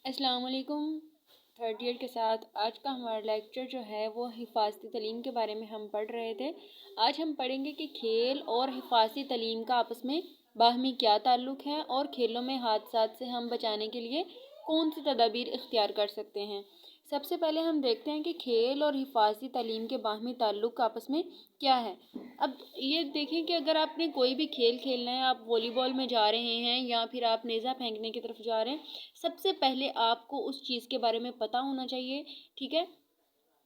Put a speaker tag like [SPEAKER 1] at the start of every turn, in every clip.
[SPEAKER 1] السلام علیکم۔ Third year کے ساتھ آج کا ہمارا لیکچر جو ہے وہ حفاظتی تعلیم کے بارے میں ہم پڑھ رہے تھے۔ آج ہم پڑھیں گے کہ کھیل اور حفاظتی تعلیم کا آپس میں باہمی کیا تعلق ہے اور کھیلوں میں حادثات سے ہم بچانے کے لیے کون سی تدابیر اختیار کر سکتے ہیں۔ سب سے پہلے ہم دیکھتے ہیں کہ کھیل اور حفاظتی تعلیم کے باہمی تعلق کا آپس میں کیا ہے۔ اب یہ دیکھیں کہ اگر آپ نے کوئی بھی کھیل کھیلنا ہے، آپ والی بال میں جا رہے ہیں یا پھر آپ نیزہ پھینکنے کی طرف جا رہے ہیں، سب سے پہلے آپ کو اس چیز کے بارے میں پتہ ہونا چاہیے، ٹھیک ہے۔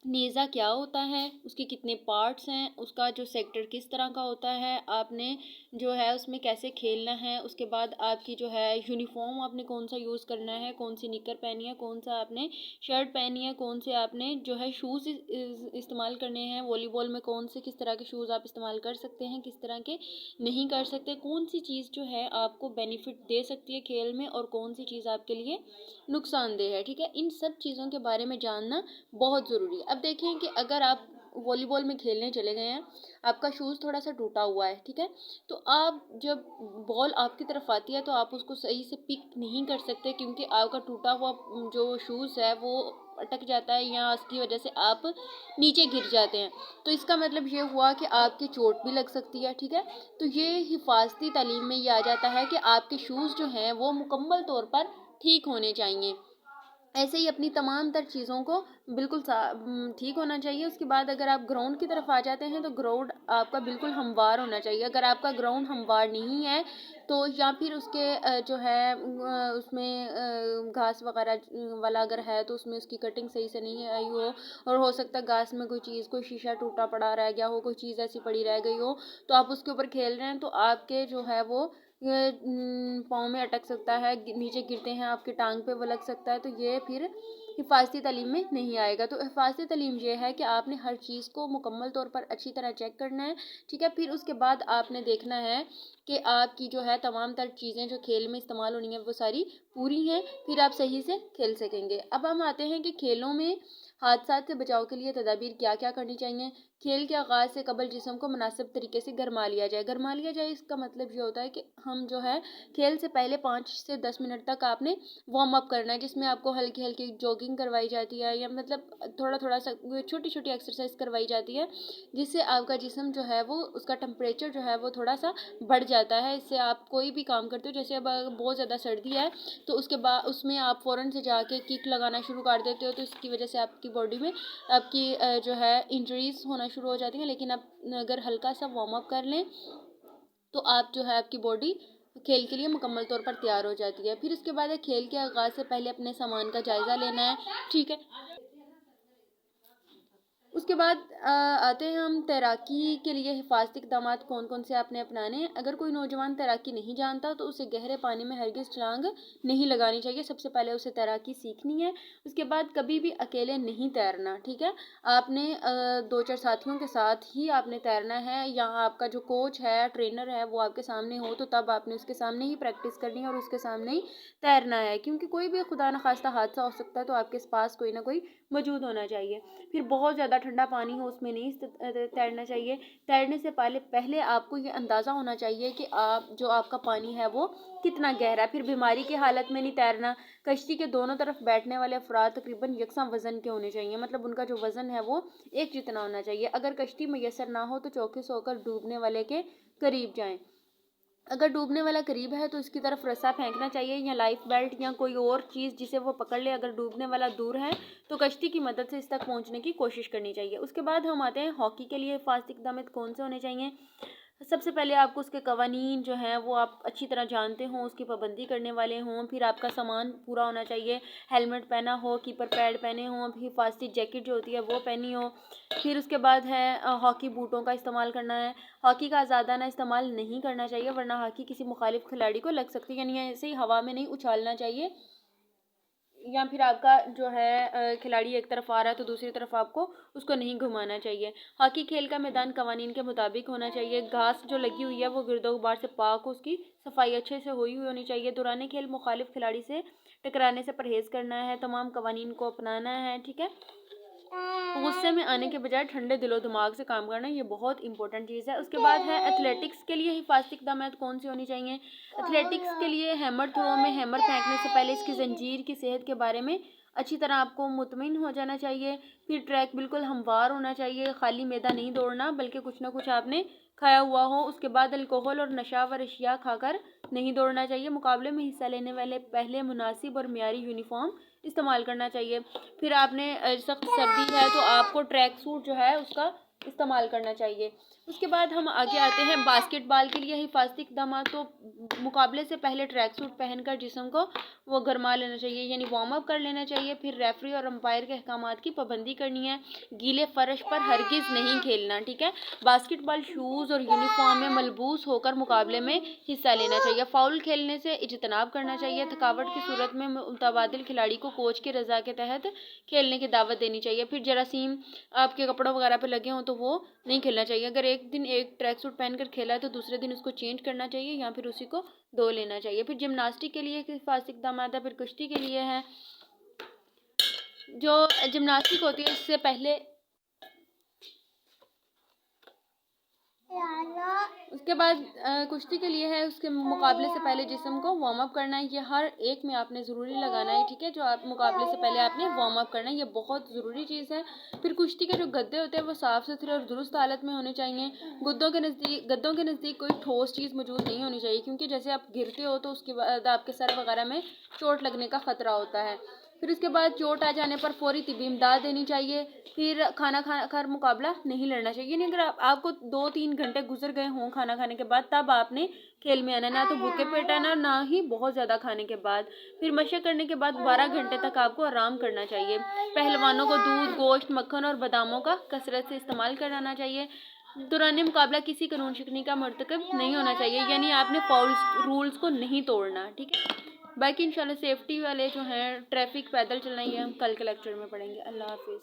[SPEAKER 1] نیزہ کیا ہوتا ہے، اس کے کتنے پارٹس ہیں، اس کا جو سیکٹر کس طرح کا ہوتا ہے، آپ نے جو ہے اس میں کیسے کھیلنا ہے، اس کے بعد آپ کی جو ہے یونیفارم آپ نے کون سا یوز کرنا ہے، کون سی نکر پہنی ہے، کون سا آپ نے شرٹ پہنی ہے، کون سے آپ نے جو ہے شوز استعمال کرنے ہیں، والی بال میں کون سے کس طرح کے شوز آپ استعمال کر سکتے ہیں، کس طرح کے نہیں کر سکتے، کون سی چیز جو ہے آپ کو بینیفٹ دے سکتی ہے کھیل میں اور کون سی چیز آپ کے لیے نقصان دہ ہے، ٹھیک ہے۔ ان سب چیزوں کے بارے میں جاننا بہت ضروری ہے۔ اب دیکھیں کہ اگر آپ والی بال میں کھیلنے چلے گئے ہیں، آپ کا شوز تھوڑا سا ٹوٹا ہوا ہے، ٹھیک ہے، تو آپ جب بال آپ کی طرف آتی ہے تو آپ اس کو صحیح سے پک نہیں کر سکتے، کیونکہ آپ کا ٹوٹا ہوا جو شوز ہے وہ اٹک جاتا ہے یا اس کی وجہ سے آپ نیچے گر جاتے ہیں، تو اس کا مطلب یہ ہوا کہ آپ کی چوٹ بھی لگ سکتی ہے، ٹھیک ہے۔ تو یہ حفاظتی تعلیم میں یہ آ جاتا ہے کہ آپ کے شوز جو ہیں وہ مکمل طور پر ٹھیک ہونے چاہیے۔ ایسے ہی اپنی تمام تر چیزوں کو بالکل ٹھیک ہونا چاہیے۔ اس کے بعد اگر آپ گراؤنڈ کی طرف آ جاتے ہیں تو گراؤنڈ آپ کا بالکل ہموار ہونا چاہیے۔ اگر آپ کا گراؤنڈ ہموار نہیں ہے تو یا پھر اس کے جو ہے اس میں گھاس وغیرہ والا اگر ہے تو اس میں اس کی کٹنگ صحیح سے نہیں آئی ہو، اور ہو سکتا ہے گھاس میں کوئی چیز، کوئی شیشہ ٹوٹا پڑا رہ گیا ہو، کوئی چیز ایسی پڑی رہ گئی ہو، تو آپ اس کے اوپر کھیل رہے ہیں تو آپ کے جو ہے وہ پاؤں میں اٹک سکتا ہے، نیچے گرتے ہیں آپ کی ٹانگ پہ وہ لگ سکتا ہے، تو یہ پھر حفاظتی تعلیم میں نہیں آئے گا۔ تو حفاظتی تعلیم یہ ہے کہ آپ نے ہر چیز کو مکمل طور پر اچھی طرح چیک کرنا ہے، ٹھیک ہے۔ پھر اس کے بعد آپ نے دیکھنا ہے کہ آپ کی جو ہے تمام تر چیزیں جو کھیل میں استعمال ہونی ہیں وہ ساری پوری ہیں، پھر آپ صحیح سے کھیل سکیں گے۔ اب ہم آتے ہیں کہ کھیلوں میں حادثات سے بچاؤ کے لیے تدابیر کیا کیا کرنی چاہیے۔ کھیل کے آغاز سے قبل جسم کو مناسب طریقے سے گرما لیا جائے۔ گرما لیا جائے اس کا مطلب یہ ہوتا ہے کہ ہم جو ہے کھیل سے پہلے 5 سے 10 منٹ تک آپ نے وارم اپ کرنا ہے، جس میں آپ کو ہلکی ہلکی جوگنگ کروائی جاتی ہے، یا مطلب تھوڑا سا چھوٹی چھوٹی ایکسرسائز کروائی جاتی ہے، جس سے آپ کا جسم جو ہے وہ اس کا ٹمپریچر جو ہے وہ تھوڑا سا بڑھ جاتا ہے۔ اس سے آپ کوئی بھی کام کرتے ہو، جیسے اب بہت زیادہ سردی ہے تو اس کے بعد اس میں آپ فوراً سے جا کے کک لگانا شروع کر دیتے ہو، تو اس کی وجہ سے آپ کی باڈی میں آپ کی جو ہے انجریز ہونا شروع ہو جاتی ہیں۔ لیکن آپ اگر ہلکا سا وارم اپ کر لیں تو آپ جو ہے آپ کی باڈی کھیل کے لیے مکمل طور پر تیار ہو جاتی ہے۔ پھر اس کے بعد کھیل کے آغاز سے پہلے اپنے سامان کا جائزہ لینا ہے، ٹھیک ہے۔ اس کے بعد آتے ہیں ہم تیراکی کے لیے حفاظتی اقدامات کون کون سے آپ نے اپنانے ہیں۔ اگر کوئی نوجوان تیراکی نہیں جانتا تو اسے گہرے پانی میں ہرگز چھلانگ نہیں لگانی چاہیے۔ سب سے پہلے اسے تیراکی سیکھنی ہے۔ اس کے بعد کبھی بھی اکیلے نہیں تیرنا، ٹھیک ہے۔ آپ نے 2-4 ساتھیوں کے ساتھ ہی آپ نے تیرنا ہے، یا آپ کا جو کوچ ہے، ٹرینر ہے، وہ آپ کے سامنے ہو تو تب آپ نے اس کے سامنے ہی پریکٹس کرنی ہے اور اس کے سامنے ہی تیرنا ہے، کیونکہ کوئی بھی خدا نخواستہ حادثہ ہو سکتا ہے، تو آپ کے پاس کوئی نہ کوئی موجود ہونا چاہیے۔ پھر بہت زیادہ ٹھنڈا پانی ہو اس میں نہیں تیرنا چاہیے۔ تیرنے سے پہلے آپ کو یہ اندازہ ہونا چاہیے کہ آپ کا پانی ہے وہ کتنا گہرا ہے۔ پھر بیماری کی حالت میں نہیں تیرنا۔ کشتی کے دونوں طرف بیٹھنے والے افراد تقریباً یکساں وزن کے ہونے چاہیے، مطلب ان کا جو وزن ہے وہ ایک جتنا ہونا چاہیے۔ اگر کشتی میسر نہ ہو تو چوکس ہو کر ڈوبنے والے کے قریب جائیں۔ اگر ڈوبنے والا قریب ہے تو اس کی طرف رسا پھینکنا چاہیے یا لائف بیلٹ یا کوئی اور چیز جسے وہ پکڑ لے۔ اگر ڈوبنے والا دور ہے تو کشتی کی مدد سے اس تک پہنچنے کی کوشش کرنی چاہیے۔ اس کے بعد ہم آتے ہیں ہاکی کے لیے حفاظتی اقدامات کون سے ہونے چاہیے۔ سب سے پہلے آپ کو اس کے قوانین جو ہیں وہ آپ اچھی طرح جانتے ہوں، اس کی پابندی کرنے والے ہوں۔ پھر آپ کا سامان پورا ہونا چاہیے، ہیلمٹ پہنا ہو، کیپر پیڈ پہنے ہوں، حفاظتی جیکٹ جو ہوتی ہے وہ پہنی ہو۔ پھر اس کے بعد ہے ہاکی بوٹوں کا استعمال کرنا ہے۔ ہاکی کا آزادانہ استعمال نہیں کرنا چاہیے، ورنہ ہاکی کسی مخالف کھلاڑی کو لگ سکتی ہے، یعنی ایسے ہی ہوا میں نہیں اچھالنا چاہیے، یا پھر آپ کا جو ہے کھلاڑی ایک طرف آ رہا ہے تو دوسری طرف آپ کو اس کو نہیں گھمانا چاہیے۔ ہاکی کھیل کا میدان قوانین کے مطابق ہونا چاہیے۔ گھاس جو لگی ہوئی ہے وہ گرد و غبار سے پاک ہو، اس کی صفائی اچھے سے ہوئی ہونی چاہیے۔ دوران کھیل مخالف کھلاڑی سے ٹکرانے سے پرہیز کرنا ہے، تمام قوانین کو اپنانا ہے، ٹھیک ہے۔ غصے میں آنے کے بجائے ٹھنڈے دل و دماغ سے کام کرنا، یہ بہت امپورٹنٹ چیز ہے۔ اس کے بعد ہے ایتھلیٹکس کے لیے حفاظتی اقدامات کون سی ہونی چاہیے۔ ایتھلیٹکس کے لیے ہیمر تھرو میں ہیمر پھینکنے سے پہلے اس کی زنجیر کی صحت کے بارے میں اچھی طرح آپ کو مطمئن ہو جانا چاہیے۔ پھر ٹریک بالکل ہموار ہونا چاہیے، خالی معدہ نہیں دوڑنا بلکہ کچھ نہ کچھ آپ نے کھایا ہوا ہو۔ اس کے بعد الکوہل اور نشہ آور اشیاء کھا کر نہیں دوڑنا چاہیے۔ مقابلے میں حصہ لینے والے پہلے مناسب اور معیاری یونیفارم استعمال کرنا چاہیے۔ پھر آپ نے سخت سردی ہے تو آپ کو ٹریک سوٹ جو ہے اس کا استعمال کرنا چاہیے۔ اس کے بعد ہم آگے آتے ہیں باسکٹ بال کے لیے حفاظتی اقدامات۔ تو مقابلے سے پہلے ٹریک سوٹ پہن کر جسم کو وہ گرما لینا چاہیے، یعنی وارم اپ کر لینا چاہیے۔ پھر ریفری اور امپائر کے احکامات کی پابندی کرنی ہے، گیلے فرش پر ہرگز نہیں کھیلنا، ٹھیک ہے۔ باسکٹ بال شوز اور یونیفارم میں ملبوس ہو کر مقابلے میں حصہ لینا چاہیے۔ فاؤل کھیلنے سے اجتناب کرنا چاہیے۔ تھکاوٹ کی صورت میں متبادل کھلاڑی کو کوچ کی رضا کے تحت کھیلنے کی دعوت دینی چاہیے۔ پھر جراثیم آپ کے کپڑوں وغیرہ پہ لگے ہوں تو وہ نہیں کھیلنا چاہیے۔ اگر ایک دن ایک ٹریک سوٹ پہن کر کھیلا ہے تو دوسرے دن اس کو چینج کرنا چاہیے یا پھر اسی کو دھو لینا چاہیے۔ پھر جمناسٹک کے لیے حفاظتی اقدامات ہے، پھر کشتی کے لیے ہے۔ جو جمناسٹک ہوتی ہے اس سے پہلے اس کے بعد کشتی کے لیے ہے، اس کے مقابلے سے پہلے جسم کو وارم اپ کرنا ہے۔ یہ ہر ایک میں آپ نے ضروری لگانا ہے، ٹھیک ہے۔ جو آپ مقابلے سے پہلے آپ نے وارم اپ کرنا ہے، یہ بہت ضروری چیز ہے۔ پھر کشتی کے جو گدے ہوتے ہیں وہ صاف ستھرے اور درست حالت میں ہونے چاہیے۔ گدوں کے نزدیک کوئی ٹھوس چیز موجود نہیں ہونی چاہیے، کیونکہ جیسے آپ گرتے ہو تو اس کے بعد آپ کے سر وغیرہ میں چوٹ لگنے کا خطرہ ہوتا ہے۔ پھر اس کے بعد چوٹ آ جانے پر فوری طبی امداد دینی چاہیے۔ پھر کھانا کھا کر مقابلہ نہیں لڑنا چاہیے، یعنی اگر آپ کو 2-3 گھنٹے گزر گئے ہوں کھانا کھانے کے بعد تب آپ نے کھیل میں آنا، نہ تو بھوکے پیٹ آنا نہ ہی بہت زیادہ کھانے کے بعد۔ پھر مشق کرنے کے بعد 12 گھنٹے تک آپ کو آرام کرنا چاہیے۔ پہلوانوں کو دودھ، گوشت، مکھن اور باداموں کا کثرت سے استعمال کرانا چاہیے۔ دوران مقابلہ کسی قانون شکنی کا مرتکب نہیں ہونا چاہیے، یعنی آپ نے رولز کو نہیں توڑنا، ٹھیک ہے۔ باقی انشاءاللہ سیفٹی والے جو ہیں ٹریفک پیدل چلنا، یہ ہم کل کے لیکچر میں پڑھیں گے۔ اللہ حافظ۔